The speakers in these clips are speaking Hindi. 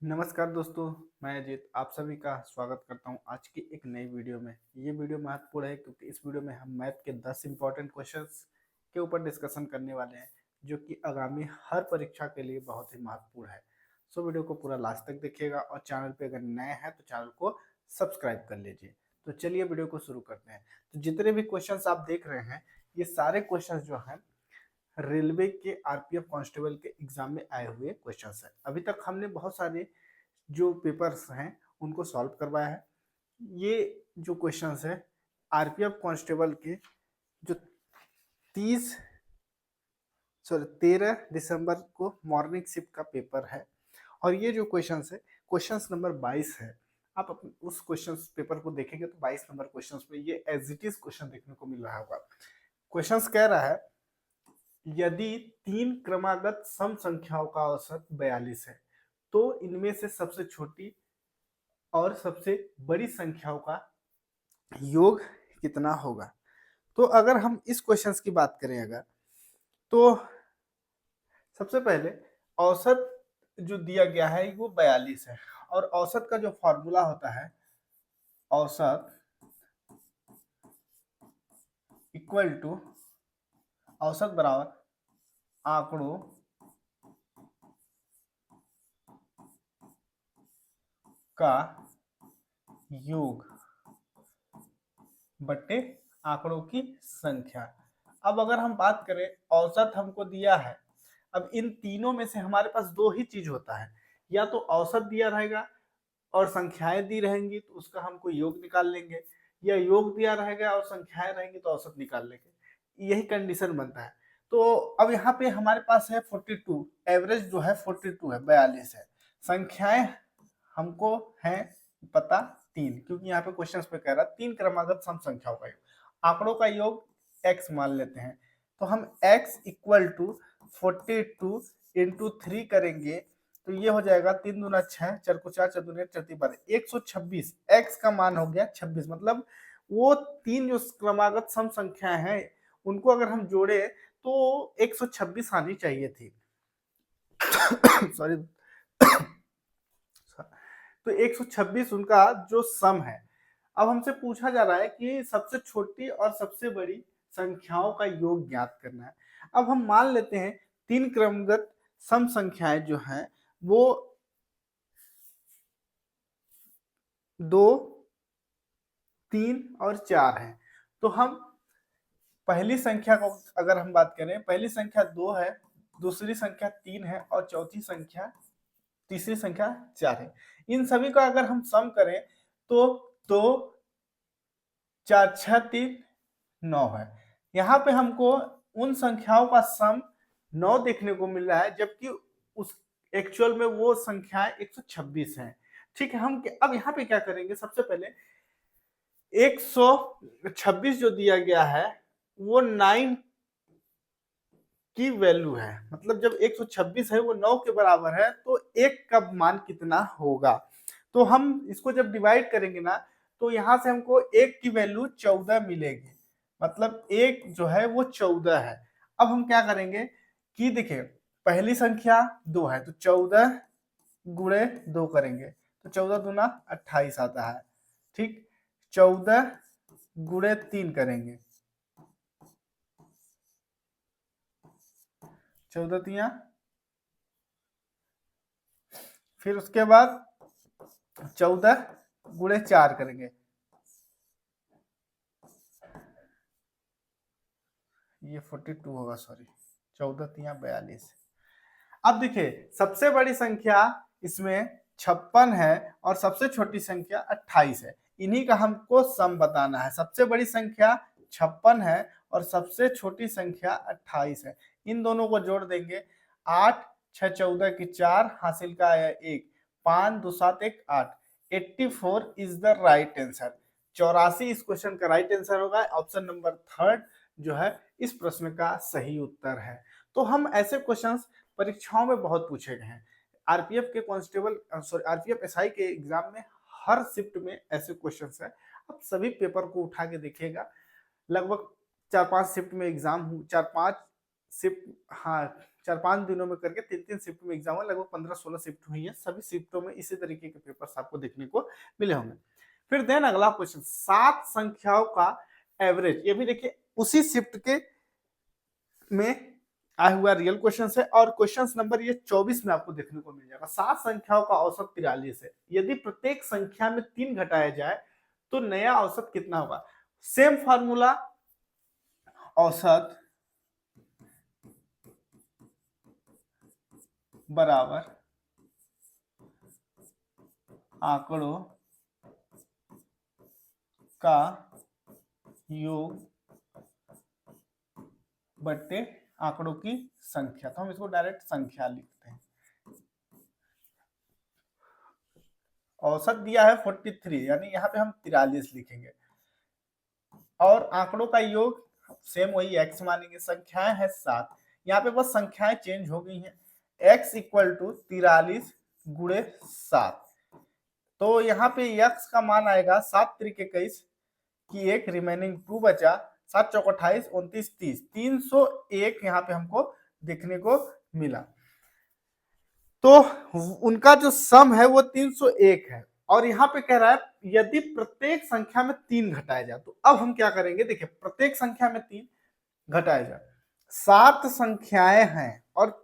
नमस्कार दोस्तों, मैं अजीत आप सभी का स्वागत करता हूं आज की एक नई वीडियो में। ये वीडियो महत्वपूर्ण है क्योंकि इस वीडियो में हम मैथ के 10 इंपॉर्टेंट क्वेश्चंस के ऊपर डिस्कशन करने वाले हैं जो कि आगामी हर परीक्षा के लिए बहुत ही महत्वपूर्ण है। सो वीडियो को पूरा लास्ट तक देखिएगा और चैनल पे अगर नए हैं तो चैनल को सब्सक्राइब कर लीजिए। तो चलिए वीडियो को शुरू करते हैं। तो जितने भी क्वेश्चन आप देख रहे हैं ये सारे क्वेश्चन जो हैं रेलवे के आरपीएफ कांस्टेबल के एग्जाम में आए हुए क्वेश्चंस हैं। अभी तक हमने बहुत सारे जो पेपर्स हैं उनको सॉल्व करवाया है। ये जो क्वेश्चंस है आरपीएफ कांस्टेबल के जो 30 सॉरी 13 दिसंबर को मॉर्निंग शिफ्ट का पेपर है और ये जो क्वेश्चंस है क्वेश्चंस नंबर 22 है। आप अपने उस क्वेश्चन पेपर को देखेंगे तो 22 नंबर क्वेश्चंस में ये एज इट इज क्वेश्चन देखने को मिल रहा होगा। क्वेश्चंस कह रहा है यदि 3 क्रमागत सम संख्याओं का औसत 42 है तो इनमें से सबसे छोटी और सबसे बड़ी संख्याओं का योग कितना होगा। तो अगर हम इस क्वेश्चंस की बात करें अगर तो सबसे पहले औसत जो दिया गया है वो 42 है और औसत का जो फॉर्मूला होता है औसत इक्वल टू औसत बराबर आंकड़ों का योग बटे आंकड़ों की संख्या। अब अगर हम बात करें औसत हमको दिया है, अब इन तीनों में से हमारे पास दो ही चीज होता है, या तो औसत दिया रहेगा और संख्याएं दी रहेंगी तो उसका हमको योग निकाल लेंगे, या योग दिया रहेगा और संख्याएं रहेंगी तो औसत निकाल लेंगे। यही कंडीशन बनता है। तो अब यहाँ पे हमारे पास है 42, एवरेज जो है 42 है, 42 है। संख्याएं हमको है पता 3, क्योंकि यहाँ पे क्वेश्चन पे कह रहा है 3 क्रमागत सम संख्याओं का योग, आंकड़ों का योग x मान लेते हैं। तो हम x इक्वल टू 42 इंटू 3 करेंगे तो ये हो जाएगा 3 दूना 6, 4 को 4, 4 दूनी 4 12, 126। x का मान हो गया 26, मतलब वो 3 जो क्रमागत सम संख्या है उनको अगर हम जोड़े तो 126 आनी चाहिए थी। सॉरी तो 126 उनका जो सम है। अब हमसे पूछा जा रहा है कि सबसे छोटी और सबसे बड़ी संख्याओं का योग ज्ञात करना है। अब हम मान लेते हैं 3 क्रमगत सम संख्याएं जो हैं वो 2, 3 और 4 हैं। तो हम पहली संख्या को अगर हम बात करें, पहली संख्या 2 है, दूसरी संख्या 3 है और चौथी संख्या तीसरी संख्या 4 है। इन सभी का अगर हम सम करें तो 2 4 6 3 9 है। यहाँ पे हमको उन संख्याओं का सम 9 देखने को मिल रहा है जबकि उस एक्चुअल में वो संख्याएं 126 हैं। ठीक है, हम अब यहाँ पे क्या करेंगे, सबसे पहले 126 जो दिया गया है वो 9 की वैल्यू है, मतलब जब 126 है वो 9 के बराबर है तो 1 का मान कितना होगा। तो हम इसको जब डिवाइड करेंगे ना तो यहाँ से हमको 1 की वैल्यू 14 मिलेगी, मतलब 1 जो है वो 14 है। अब हम क्या करेंगे कि देखिए पहली संख्या 2 है तो 14 गुणे 2 करेंगे तो 14 दूना 28 आता है। ठीक, 14 गुणे 3 करेंगे, 14 तिया, फिर उसके बाद 14 गुणे 4 करेंगे, ये 42 होगा, सॉरी 14 तिया 42। अब देखिए सबसे बड़ी संख्या इसमें 56 है और सबसे छोटी संख्या 28 है। इन्हीं का हमको सम बताना है। सबसे बड़ी संख्या 56 है और सबसे छोटी संख्या 28 है। इन दोनों को जोड़ देंगे, 8 6 14 की 4 हासिल का आया 1, 5 2 7 1 8, 84 इज द राइट आंसर। 84 इस क्वेश्चन का राइट आंसर होगा। ऑप्शन नंबर 3 जो है इस प्रश्न का सही उत्तर है। तो हम ऐसे क्वेश्चंस परीक्षाओं में बहुत पूछे गए हैं। आरपीएफ के कांस्टेबल सॉरी आरपीएफ एसआई के एग्जाम में हर शिफ्ट में ऐसे क्वेश्चंस हैं। आप सभी पेपर को उठा के देखिएगा, लगभग 4-5 शिफ्ट में एग्जाम 4-5 शिफ्ट, हाँ 4-5 दिनों में करके 3-3 शिफ्ट में एग्जाम है, लगभग 15-16 शिफ्ट हुई है। सभी शिफ्टों में इसी तरीके के पेपर्स आपको देखने को मिले होंगे। फिर देन अगला क्वेश्चन, 7 संख्याओं का एवरेज। ये भी देखिए उसी शिफ्ट के में आया हुआ रियल क्वेश्चन है और क्वेश्चन नंबर ये 24 में आपको देखने को मिल जाएगा। 7 संख्याओं का औसत 43 है। यदि प्रत्येक संख्या में 3 घटाया जाए तो नया औसत कितना होगा? सेम फार्मूला, औसत बराबर आंकड़ों का योग बट्टे आंकड़ों की संख्या। तो हम इसको डायरेक्ट संख्या लिखते हैं। औसत दिया है 43, यानी यहाँ पे हम 43 लिखेंगे और आंकड़ों का योग सेम वही x मानेंगे। संख्याएं है 7, यहाँ पे बस संख्याएं चेंज हो गई हैं। x इक्वल टू 43 गुणे 7, तो यहाँ पे x का मान आएगा 7 त्रिक 21 की एक रिमेनिंग 2 बचा, 7 चौक 28, 29 30, 301 यहाँ पे हमको देखने को मिला। तो उनका जो सम है वो 301 है और यहाँ पे कह रहा है यदि प्रत्येक संख्या में 3 घटाया जाए। तो अब हम क्या करेंगे, देखिए प्रत्येक संख्या में 3 घटाया जाए, 7 संख्याएं हैं और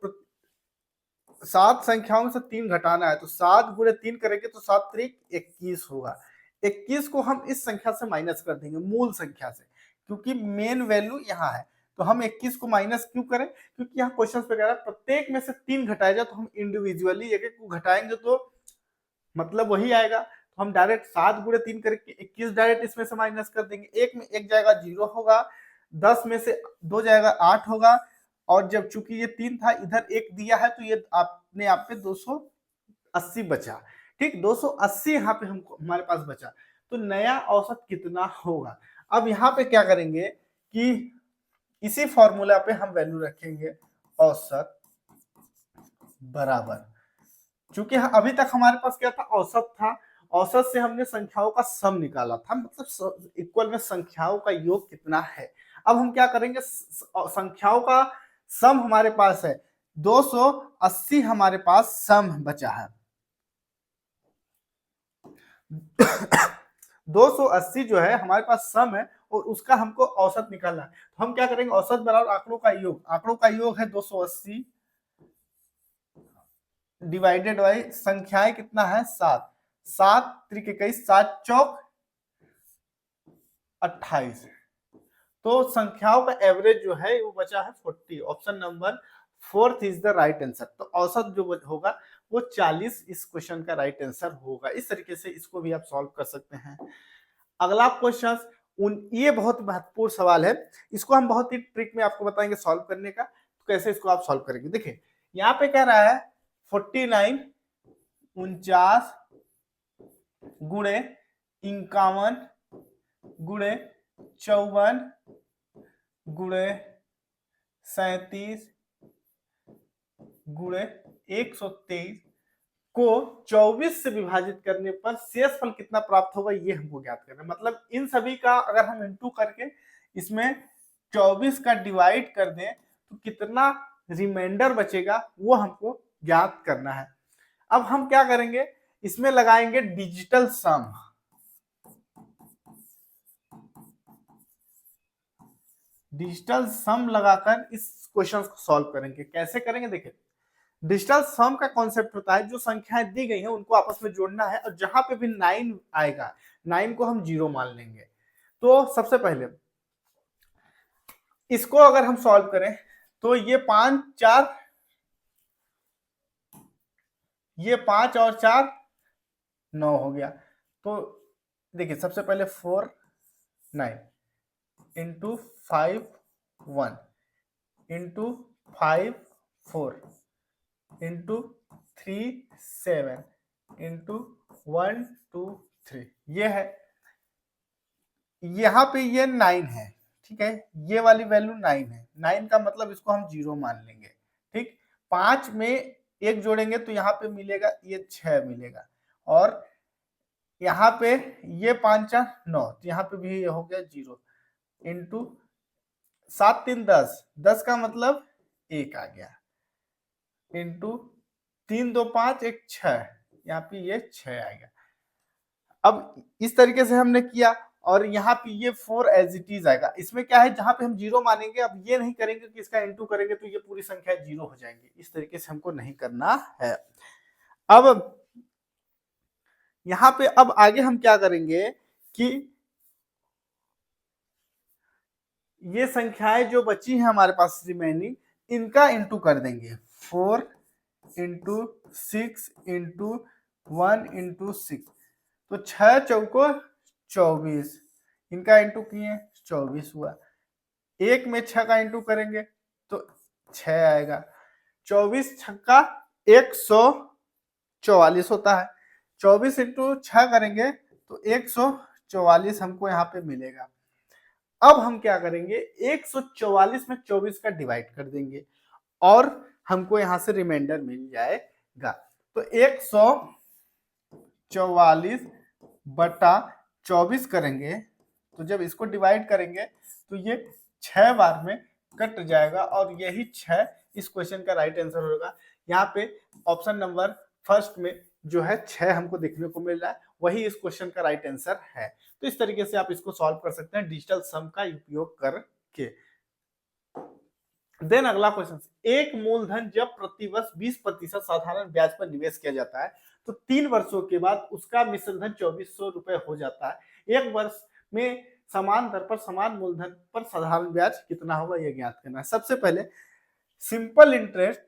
7 संख्याओं में से 3 घटाना है, तो 7 गुणे 3 करेंगे तो 7 त्रिक 21 होगा। 21 को हम इस संख्या से माइनस कर देंगे, मूल संख्या से, क्योंकि मेन वैल्यू यहाँ है। तो हम 21 को माइनस क्यों करें? क्योंकि यहाँ क्वेश्चन पे कह रहा है प्रत्येक में से 3 घटाया जाए, तो हम इंडिविजुअली एक एक को घटाएंगे तो मतलब वही आएगा। तो हम डायरेक्ट 7 गुणे 3 करके 21 डायरेक्ट इसमें से माइनस कर देंगे। एक में 1 जाएगा 0 होगा, 10 में से 2 जाएगा 8 होगा, और जब चूंकि ये 3 था इधर 1 दिया है तो ये अपने आप पे 280 बचा। ठीक, 280 यहाँ पे हमको हमारे पास बचा। तो नया औसत कितना होगा? अब यहाँ पे क्या करेंगे कि इसी फॉर्मूला पे हम वैल्यू रखेंगे, औसत बराबर, क्योंकि अभी तक हमारे पास क्या था, औसत था। औसत से हमने संख्याओं का सम निकाला था, मतलब इक्वल में संख्याओं का योग कितना है। अब हम क्या करेंगे, संख्याओं का सम हमारे पास है 280, हमारे पास सम बचा है 280 जो है हमारे पास सम है और उसका हमको औसत निकालना है। तो हम क्या करेंगे, औसत बराबर आंकड़ों का योग। आंकड़ों का योग है 280 डिवाइडेड बाई संख्याएं कितना है 7, 7 त्रिक 21, 7 चौक 28, तो संख्याओं का एवरेज जो है वो बचा है 40। Option number 4 is the right answer. तो औसत जो होगा वो 40 इस क्वेश्चन का राइट आंसर होगा। इस तरीके से इसको भी आप सॉल्व कर सकते हैं। अगला क्वेश्चन, ये बहुत महत्वपूर्ण सवाल है, इसको हम बहुत ही ट्रिक में आपको बताएंगे सॉल्व करने का। तो कैसे इसको आप सॉल्व करेंगे, देखिए यहाँ पे कह रहा है 49 49 गुणे 51 गुणे 54 गुणे 37 गुणे 123 को 24 से विभाजित करने पर शेषफल कितना प्राप्त होगा, ये हमको ज्ञात करना है। मतलब इन सभी का अगर हम इंटू करके इसमें 24 का डिवाइड कर दें तो कितना रिमाइंडर बचेगा वो हमको ज्ञात करना है। अब हम क्या करेंगे, इसमें लगाएंगे डिजिटल सम। डिजिटल सम लगाकर इस क्वेश्चन को सॉल्व करेंगे। कैसे करेंगे, देखिए डिजिटल सम का कॉन्सेप्ट होता है जो संख्याएं दी गई हैं उनको आपस में जोड़ना है और जहां पे भी 9 आएगा 9 को हम 0 मान लेंगे। तो सबसे पहले इसको अगर हम सॉल्व करें तो ये 5 4, ये 5 और 4 9 हो गया। तो देखिए सबसे पहले 4 9 इंटू 5 1 इंटू 5 4 इंटू 3 7 इंटू 1 2 3, ये है। यहाँ पे ये 9 है, ठीक है, ये वाली वैल्यू 9 है। 9 का मतलब इसको हम 0 मान लेंगे। ठीक, 5 में 1 जोड़ेंगे तो यहाँ पे मिलेगा ये 6 मिलेगा, और यहाँ पे ये 5 4 9, तो यहाँ पे भी ये हो गया 0 इंटू 7 3 10, 10 का मतलब 1 आ गया। इंटू 3 2 5 1 6, यहाँ पे ये 6 आएगा। अब इस तरीके से हमने किया और यहाँ पे ये 4 एज इट इज आएगा। इसमें क्या है, जहां पे हम जीरो मानेंगे, अब ये नहीं करेंगे कि इसका इंटू करेंगे तो ये पूरी संख्या जीरो हो जाएंगी, इस तरीके से हमको नहीं करना है। अब यहाँ पे अब आगे हम क्या करेंगे कि ये संख्याएं जो बची हैं हमारे पास रिमेनिंग, इनका इंटू कर देंगे। 4 इंटू 6 इंटू 1 इंटू 6, तो 6 चौको 24, इनका इंटू किए 24 हुआ। एक में 6 का इंटू करेंगे तो 6 आएगा। 24 छक्का 144 होता है। 24 इंटू 6 करेंगे तो 144 हमको यहाँ पे मिलेगा। अब हम क्या करेंगे, 144 में 24 का डिवाइड कर देंगे और हमको यहां से रिमाइंडर मिल जाएगा। तो 144 बटा 24 करेंगे, तो जब इसको डिवाइड करेंगे तो ये 6 बार में कट जाएगा और यही 6 इस क्वेश्चन का राइट आंसर होगा। यहाँ पे ऑप्शन नंबर फर्स्ट में जो है 6 हमको देखने को मिल रहा है, वही इस क्वेश्चन का राइट आंसर है। तो इस तरीके से आप इसको सॉल्व कर सकते हैं डिजिटल सम का उपयोग करके। देन अगला क्वेश्चन, एक मूलधन जब प्रतिवर्ष 20% साधारण ब्याज पर निवेश किया जाता है तो 3 वर्षों के बाद उसका मिश्र धन 2400 रुपए हो जाता है। एक वर्ष में समान दर पर समान मूलधन पर साधारण ब्याज कितना होगा, यह ज्ञात करना है। सबसे पहले सिंपल इंटरेस्ट,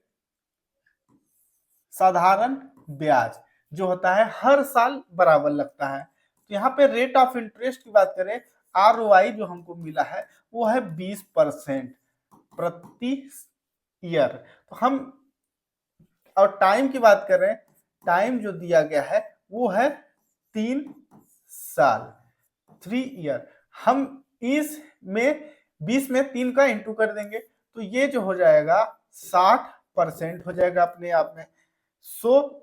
साधारण ब्याज जो होता है हर साल बराबर लगता है। तो यहाँ पे रेट ऑफ इंटरेस्ट की बात करें, ROI जो हमको मिला है वो है 20% प्रति ईयर। तो हम और टाइम की बात करें, टाइम जो दिया गया है वो है 3 साल 3 ईयर। हम इस में 20 में 3 का इंटू कर देंगे तो ये जो हो जाएगा 60% हो जाएगा अपने आप में। सो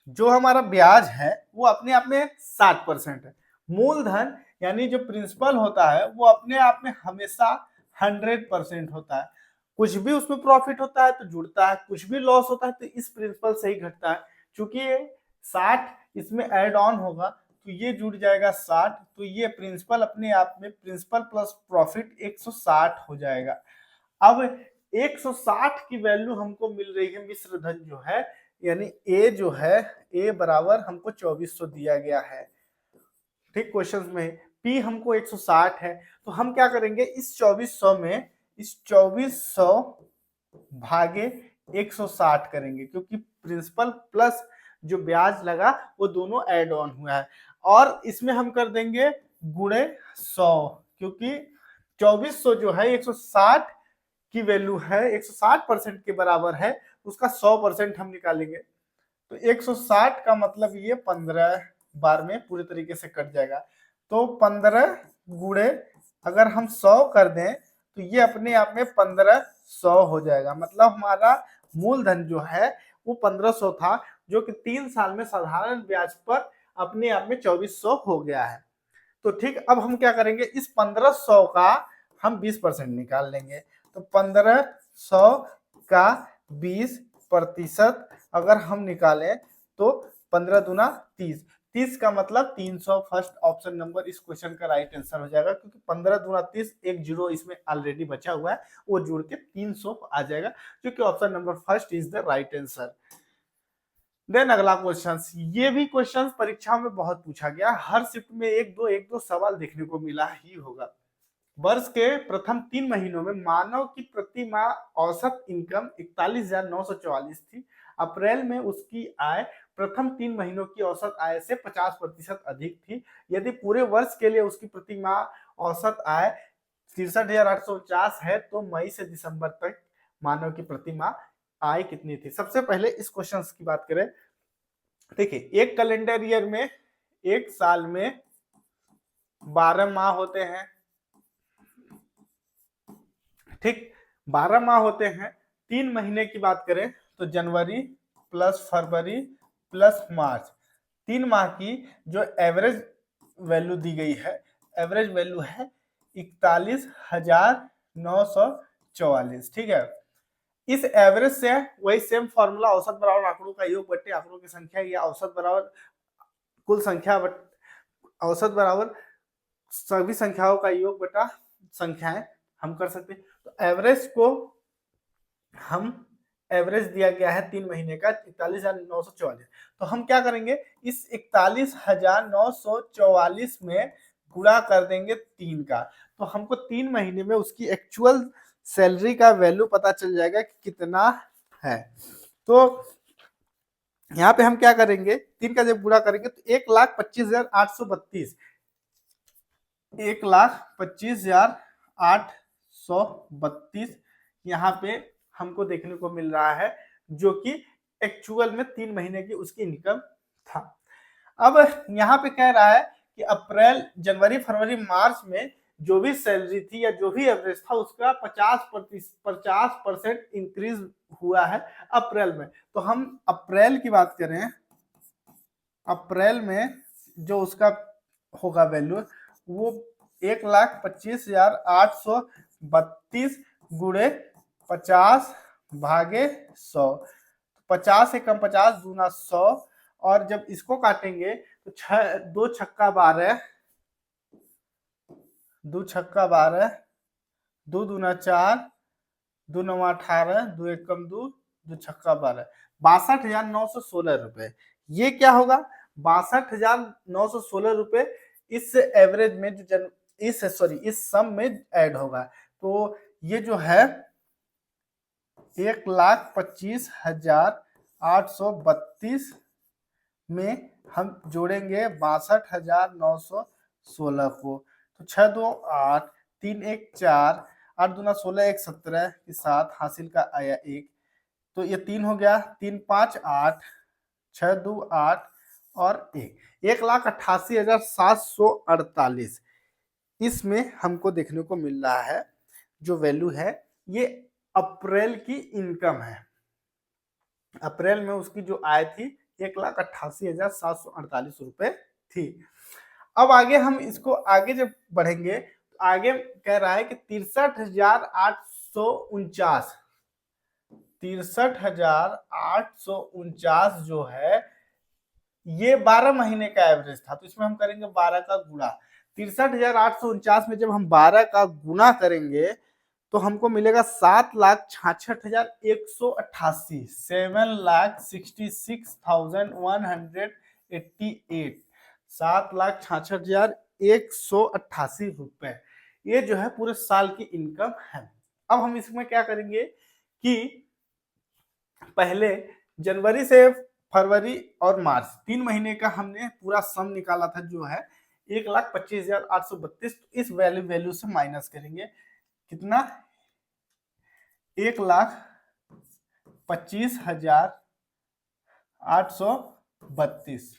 जो हमारा ब्याज है वो अपने आप में 60% है। मूलधन यानी जो प्रिंसिपल होता है वो अपने आप में हमेशा 100% होता है। कुछ भी उसमें प्रॉफिट होता है तो जुड़ता है, कुछ भी लॉस होता है तो इस प्रिंसिपल से ही घटता है। चूंकि 60 इसमें ऐड ऑन होगा तो ये जुड़ जाएगा 60, तो ये प्रिंसिपल अपने आप में प्रिंसिपल प्लस प्रॉफिट 160 हो जाएगा। अब 160 की वैल्यू हमको मिल रही है मिश्र धन जो है, यानी ए जो है ए बराबर हमको 2400 दिया गया है। ठीक, क्वेश्चन में पी हमको 160 है, तो हम क्या करेंगे, इस 2400 में इस 2400 भागे 160 करेंगे, क्योंकि प्रिंसिपल प्लस जो ब्याज लगा वो दोनों ऐड ऑन हुआ है। और इसमें हम कर देंगे गुणे 100, क्योंकि 2400 जो है 160 की वैल्यू है, 160% के बराबर है, उसका 100% हम निकालेंगे तो 160 का मतलब ये 15 बार में पूरे तरीके से कट जाएगा। तो 15 गुणे अगर हम 100 कर दें तो ये अपने आप में 1500 हो जाएगा। मतलब हमारा मूलधन जो है वो 1500 था, जो कि 3 साल में साधारण ब्याज पर अपने आप में 2400 हो गया है। तो ठीक, अब हम क्या करेंगे, इस 1500 का हम 20% निकाल लेंगे। तो 1500 का 20% अगर हम निकालें तो 15 दूना 30, 30 का मतलब 300। फर्स्ट ऑप्शन नंबर इस क्वेश्चन का राइट आंसर हो जाएगा, क्योंकि 15 दूना 30, एक जीरो इसमें ऑलरेडी बचा हुआ है, वो जुड़ के 300 आ जाएगा, जो कि option number first is the right answer. Then अगला क्वेश्चन, ये भी क्वेश्चन परीक्षाओं में बहुत पूछा गया, हर शिफ्ट में एक दो सवाल देखने को मिला ही होगा। वर्ष के प्रथम 3 महीनों में मानव की प्रति माह औसत इनकम 41,944 थी। अप्रैल में उसकी आय प्रथम 3 महीनों की औसत आय से 50% अधिक थी। यदि पूरे वर्ष के लिए उसकी प्रति माह औसत आय 63,849 है तो मई से दिसंबर तक मानव की प्रति माह आय कितनी थी। सबसे पहले इस क्वेश्चन की बात करें, देखिए एक कैलेंडर ईयर में, एक साल में 12 माह होते हैं। ठीक, 12 माह होते हैं। 3 महीने की बात करें तो जनवरी प्लस फरवरी प्लस मार्च, 3 माह की जो एवरेज वैल्यू दी गई है, एवरेज वैल्यू है 41,944। ठीक है, इस एवरेज से वही सेम फॉर्मूला औसत बराबर आंकड़ों का योग बटे आंकड़ों की संख्या, या औसत बराबर कुल संख्या औसत बराबर सभी संख्याओं का योग बटा संख्याएं हम कर सकते हैं। तो एवरेज को हम एवरेज दिया गया है 3 महीने का 41,944, तो हम क्या करेंगे, इस 41,944 में गुणा कर देंगे 3 का, तो हमको 3 महीने में उसकी एक्चुअल सैलरी का वैल्यू पता चल जाएगा कि कितना है। तो यहाँ पे हम क्या करेंगे, 3 का जब गुणा करेंगे तो 1,25,832, 1,25,832 यहाँ पे हमको देखने को मिल रहा है, जो कि एक्चुअल में 3 महीने की उसकी इनकम था। अब यहाँ पे कह रहा है कि अप्रैल, जनवरी, फरवरी, मार्च में जो भी सैलरी थी या जो भी एवरेज था उसका 50% इंक्रीज हुआ है अप्रैल में। तो हम अप्रैल की बात करें, अप्रैल में जो उसका होगा वैल्यू वो 1,25,832 गुणे 50 भागे 100, 50 से कम 50 दूना 100, और जब इसको काटेंगे तो 2 छक्का 12, 2 छक्का 12, 2 दूना 4, 2 नवा 18, 2 एकम 2, 2 छक्का 12, 62,916 रुपए। ये क्या होगा, 62,916 रुपए इस एवरेज में जो इस सम में ऐड होगा। तो ये जो है 1,25,832 में हम जोड़ेंगे 62,916 को, तो 6 2 8, 3 1 4, 8 दूना 16, 1 17 के साथ हासिल का आया 1, तो ये 3 हो गया, 3 5 8, 6 2 8 और 1,88,748 इसमें हमको देखने को मिल रहा है। जो वैल्यू है ये अप्रैल की इनकम है, अप्रैल में उसकी जो आय थी 1,88,748 रुपए थी। अब आगे हम इसको आगे जब बढ़ेंगे तो आगे कह रहा है कि 63,849, 63,849 जो है ये 12 महीने का एवरेज था, तो इसमें हम करेंगे 12 का गुणा। 63,849 में जब हम 12 का गुणा करेंगे तो हमको मिलेगा 7,66,188, 7,66,188, 7,66,188 रुपए, ये जो है पूरे साल की इनकम है। अब हम इसमें क्या करेंगे कि पहले जनवरी से फरवरी और मार्च 3 महीने का हमने पूरा सम निकाला था, जो है 1,25,832, इस वैल्यू से माइनस करेंगे कितना, 1,25,832।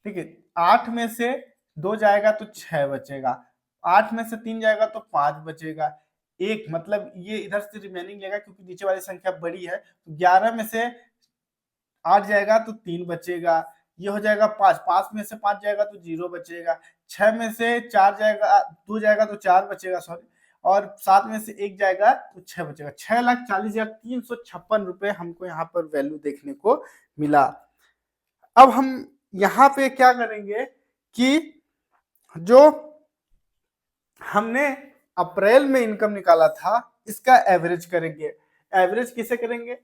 ठीक है, 8 में से 2 जाएगा तो 6 बचेगा, 8 में से 3 जाएगा तो 5 बचेगा, 1 मतलब ये इधर से रिमेनिंग लेगा क्योंकि नीचे वाली संख्या बड़ी है, तो 11 में से 8 जाएगा तो 3 बचेगा, ये हो जाएगा 5, 5 में से 5 जाएगा तो 0 बचेगा, 6 में से 4 जाएगा 2 जाएगा तो 4 बचेगा, सॉरी, और 7 में से 1 जाएगा तो 6 बचेगा। 6,40,356 रुपए हमको यहाँ पर वैल्यू देखने को मिला। अब हम यहाँ पे क्या करेंगे कि जो हमने अप्रैल में इनकम निकाला था इसका एवरेज करेंगे। एवरेज किसे करेंगे,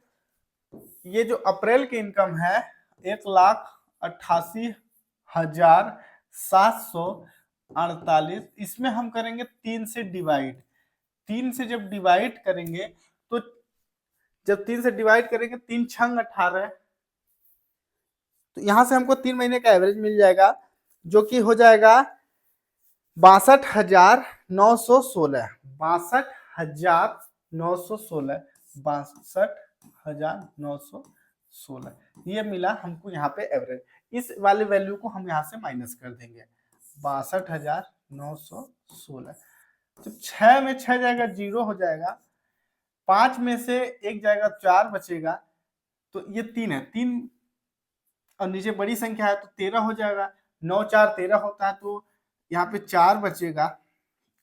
ये जो अप्रैल की इनकम है 1,88,748, इसमें हम करेंगे 3 से डिवाइड। 3 से जब डिवाइड करेंगे तो जब 3 से डिवाइड करेंगे 3 छंग 18, तो यहां से हमको 3 महीने का एवरेज मिल जाएगा, जो कि हो जाएगा 62,916, 62,916, 62,916 ये मिला हमको यहाँ पे एवरेज। इस वाले वैल्यू को हम यहाँ से माइनस कर देंगे, 62,916, तो 6 में 6 जाएगा 0 हो जाएगा, 5 में से 1 जाएगा 4 बचेगा, तो ये 3 है, 3 और नीचे बड़ी संख्या है तो 13 हो जाएगा, 9 4 13 होता है, तो यहाँ पे 4 बचेगा,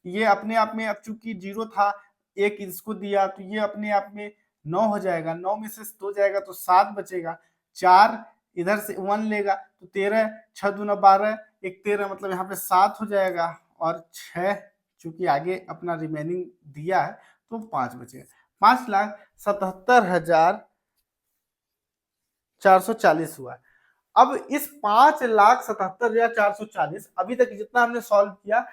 ये अपने आप में अब चूंकि 0 था, एक इसको दिया तो ये अपने आप में 9 हो जाएगा, 9 में से 2 जाएगा तो 7 बचेगा, 4 इधर से 1 लेगा तो 13, 6 दूना 12, 1 13, मतलब यहाँ पे 7 हो जाएगा, और 6 चूंकि आगे अपना रिमेनिंग दिया है तो 5 बचेगा। 5,77,440 हुआ। अब इस 5,77,440 अभी तक जितना हमने सॉल्व किया,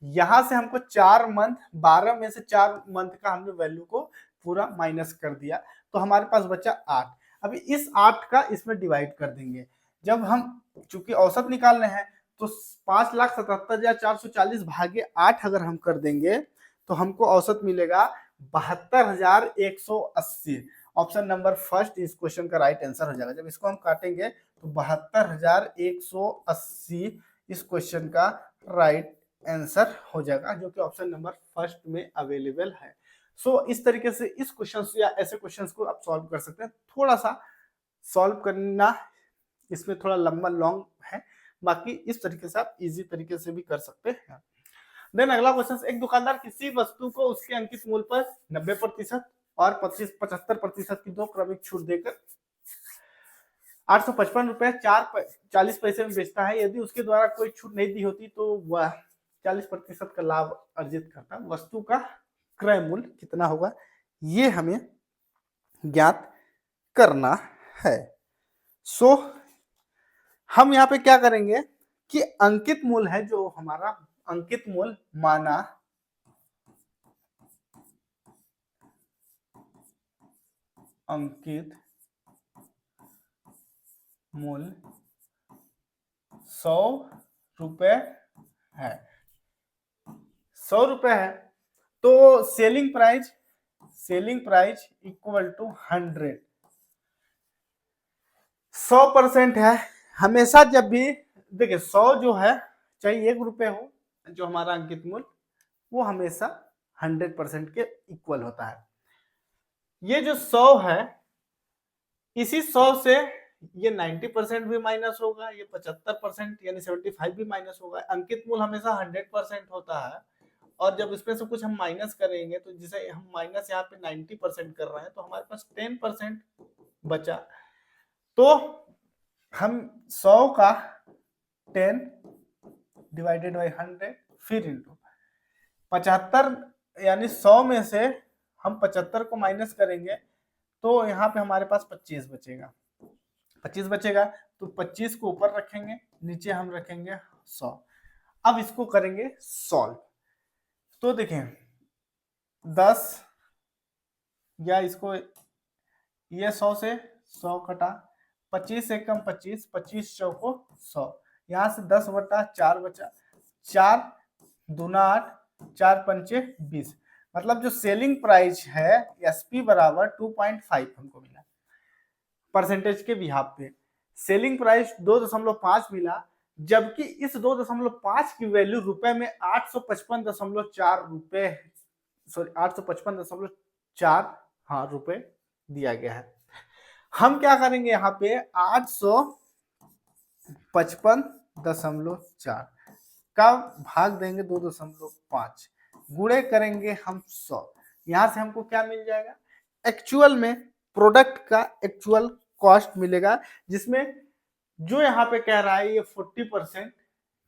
यहां से हमको 4 मंथ, 12 में से 4 मंथ का हमने वैल्यू को पूरा माइनस कर दिया, तो हमारे पास बचा 8। अभी इस 8 का इसमें डिवाइड कर देंगे। जब हम चूंकि औसत निकाल रहे हैं तो 5,77,440 भागे 8 अगर हम कर देंगे तो हमको औसत मिलेगा 72,180। ऑप्शन नंबर फर्स्ट इस क्वेश्चन का राइट आंसर हो जाएगा। जब इसको हम काटेंगे तो 72,180 इस क्वेश्चन का राइट आंसर हो जाएगा, जो कि ऑप्शन नंबर फर्स्ट में अवेलेबल है। सो इस तरीके से इस क्वेश्चन या ऐसे क्वेश्चंस को आप सॉल्व कर सकते हैं। थोड़ा सा सॉल्व करना इसमें थोड़ा लंबा लॉन्ग है, बाकी इस तरीके से आप इजी तरीके से भी कर सकते हैं। देन अगला क्वेश्चन, एक दुकानदार किसी वस्तु को उसके अंकित मूल्य पर 90% और 75% की दो क्रमिक छूट देकर 855 रुपए 40 पैसे में बेचता है। यदि उसके द्वारा कोई छूट नहीं दी होती तो वह 40% का लाभ अर्जित करता। वस्तु का क्रय मूल्य कितना होगा, ये हमें ज्ञात करना है। सो हम यहाँ पे क्या करेंगे कि अंकित मूल्य है, जो हमारा अंकित मूल्य माना अंकित मूल्य 100 रुपए है, 100 रुपए है, तो सेलिंग प्राइस इक्वल टू 100, 100% है। हमेशा जब भी देखिए 100 जो है चाहे 1 रुपए हो, जो हमारा अंकित मूल्य वो हमेशा 100% के इक्वल होता है। ये जो 100 है, इसी 100 से ये 90% भी माइनस होगा, ये 75% यानी 75 भी माइनस होगा। अंकित मूल्य हमेशा 100% होता है, और जब इसमें से कुछ हम माइनस करेंगे तो जिसे हम माइनस यहाँ पे 90% कर रहे हैं तो हमारे पास 10% बचा। तो हम 100 का 10 डिवाइडेड बाई 100 फिर इंटू 75, यानी 100 में से हम 75 को माइनस करेंगे तो यहाँ पे हमारे पास 25 बचेगा। 25 बचेगा तो 25 को ऊपर रखेंगे, नीचे हम रखेंगे 100। अब इसको करेंगे सॉल्व। तो देखें 10 या इसको ये 100 से 100 कटा, 25 से कम 25, 25 चौको 100, यहाँ से 10/4 बचा, 4 दूना 8, 4 पंचे 20, मतलब जो सेलिंग प्राइस है एसपी बराबर 2.5 हमको मिला। परसेंटेज के बिहाफ पे सेलिंग प्राइस 2.5 मिला, जबकि इस 2.5 की वैल्यू रुपए में 855.4 रुपए, सॉरी 855.4 हाँ रुपए दिया गया है। हम क्या करेंगे यहाँ पे 855.4 का भाग देंगे 2.5, गुणे करेंगे हम 100, यहां से हमको क्या मिल जाएगा, एक्चुअल में प्रोडक्ट का एक्चुअल कॉस्ट मिलेगा, जिसमें जो यहाँ पे कह रहा है ये 40%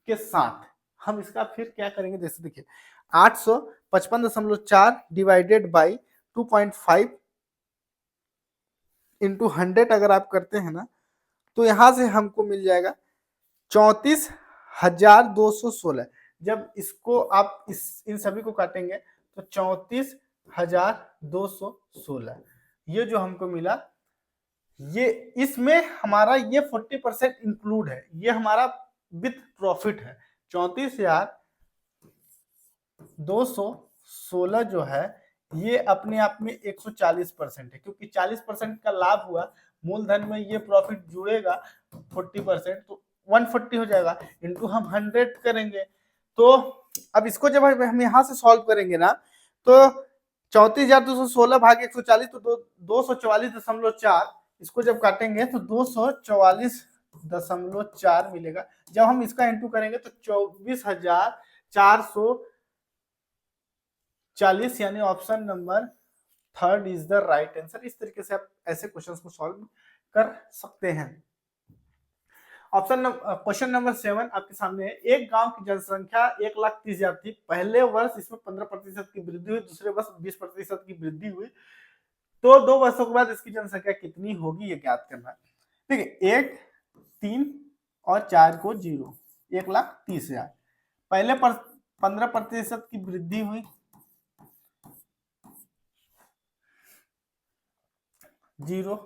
के साथ हम इसका फिर क्या करेंगे, जैसे देखिए 855.4 डिवाइडेड बाई 2.5 इंटू 100 अगर आप करते हैं ना तो यहां से हमको मिल जाएगा 34,216। जब इसको आप इन सभी को काटेंगे तो 34,216 ये जो हमको मिला, ये इसमें हमारा ये 40% इंक्लूड है, ये हमारा विथ प्रॉफिट है। 34,216 जो है ये अपने आप में 140% है, क्योंकि 40% का लाभ हुआ, मूलधन में ये प्रॉफिट जुड़ेगा 40%, तो 140 हो जाएगा, इंटू हम 100 करेंगे। तो अब इसको जब हम यहाँ से सॉल्व करेंगे ना तो 34,216 भाग 140 तो 244.4, इसको जब काटेंगे तो 244 24 मिलेगा। जब हम इसका इंटू करेंगे तो 24,440, यानी option number third is the right answer. इस तरीके से आप ऐसे क्वेश्चंस को सॉल्व कर सकते हैं। क्वेश्चन नंबर 7 आपके सामने है। एक गांव की जनसंख्या 1,30,000 थी। पहले वर्ष इसमें 15% की वृद्धि हुई, दूसरे वर्ष 20% की वृद्धि हुई, तो 2 वर्षों के बाद इसकी जनसंख्या कितनी होगी ये ज्ञात करना है। ठीक है, 1, 3 और 4 को 0, 1,30,000। पहले 15% की वृद्धि हुई, 0।